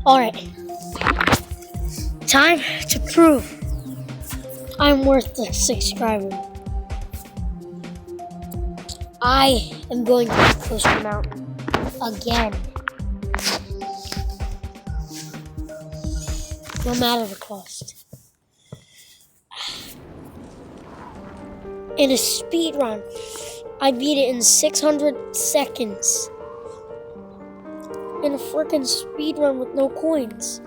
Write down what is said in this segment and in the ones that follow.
Alright. Time to prove I'm worth the subscriber. I am going to the Coaster Mountain again. No matter the cost. In a speed run, I beat it in 600 seconds. In a freaking speed run with no coins.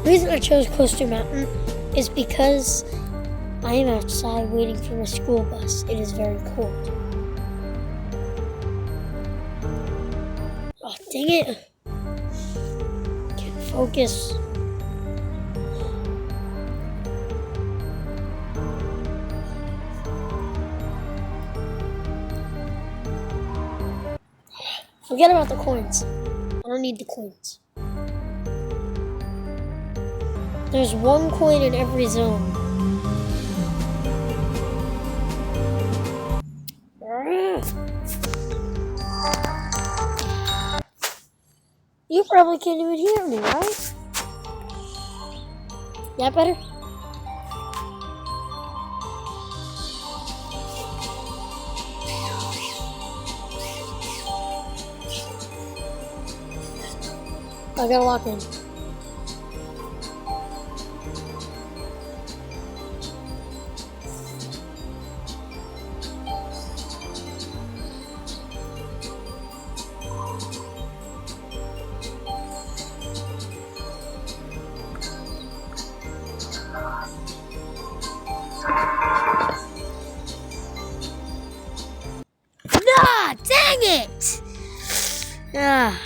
The reason I chose Coaster Mountain is because I am outside waiting for my school bus. It is very cold. Oh, dang it. Can't focus. Forget about the coins. I don't need the coins. There's one coin in every zone. You probably can't even hear me, right? That better? I gotta lock in. Ah, dang it! Ah.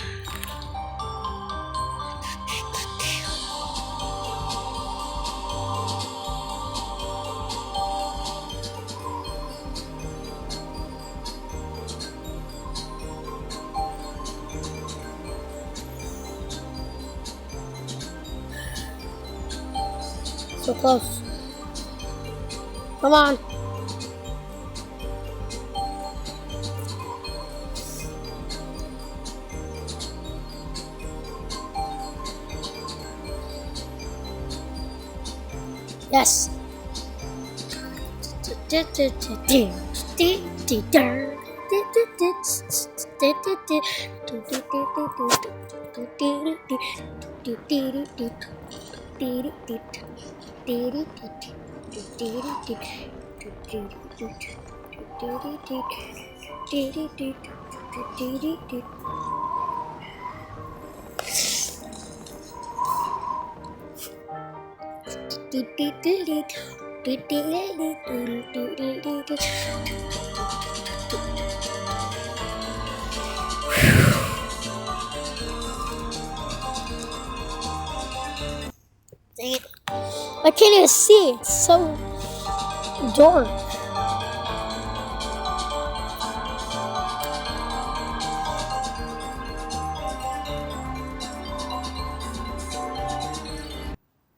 So close. Come on. Yes. Dang it. I can't even see. It's so dark.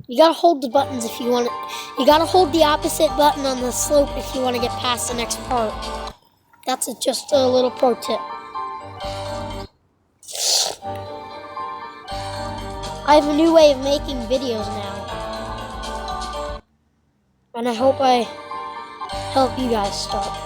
You gotta hold the buttons if you want it. You gotta hold the opposite button on the slope if you want to get past the next part. That's just a little pro tip. I have a new way of making videos now. And I hope I help you guys start.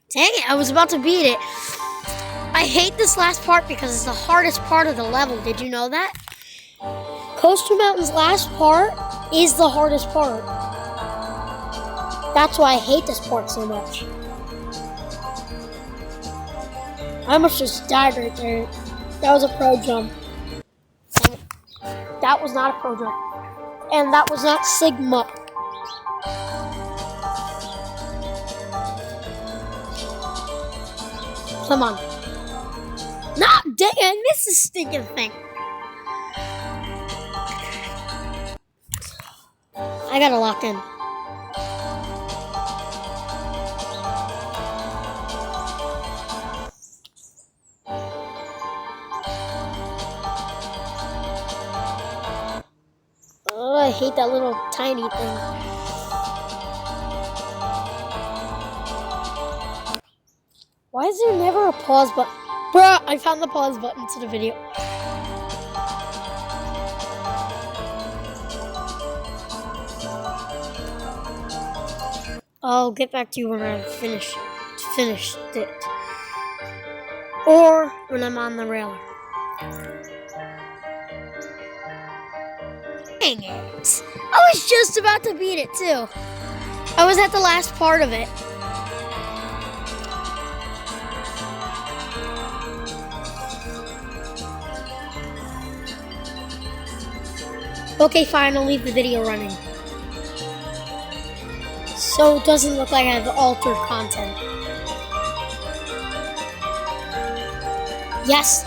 Dang it, I was about to beat it. I hate this last part because it's the hardest part of the level. Did you know that? Coaster Mountain's last part is the hardest part. That's why I hate this part so much. I almost just died right there. That was a pro jump. That was not a pro jump. And that was not Sigma. Come on. No, dang it, I missed this stinking thing. I got it locked in. Oh, I hate that little tiny thing. Why is there never a pause button? Bruh, I found the pause button to the video. I'll get back to you when I finished it. Or when I'm on the railer. Dang it. I was just about to beat it too. I was at the last part of it. Okay, fine, I'll leave the video running. So it doesn't look like I have altered content. Yes!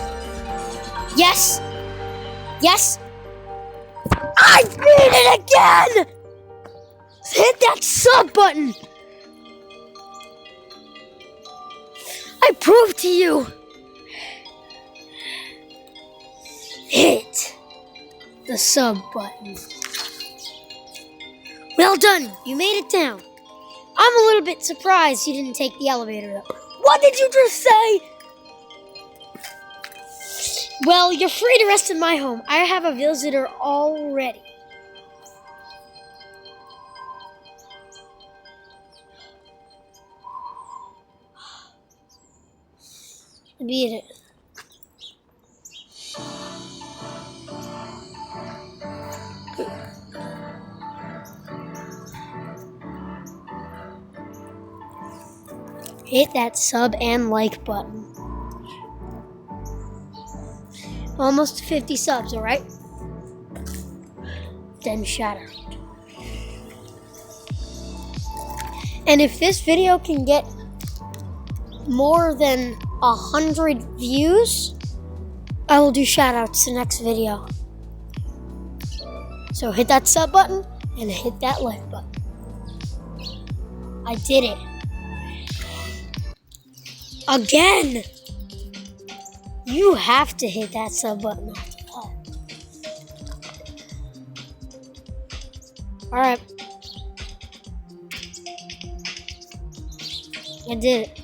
Yes! Yes! I beat it again! Hit that sub button! I proved to you! Hit the sub button. Well done, you made it down. I'm a little bit surprised you didn't take the elevator up. What did you just say? Well, you're free to rest in my home. I have a visitor already. I beat it. Hit that sub and like button. Almost to 50 subs, alright? Then shout out. And if this video can get more than 100 views, I will do shout outs to the next video. So hit that sub button and hit that like button. I did it. Again! You have to hit that sub button after that. Alright. I did it.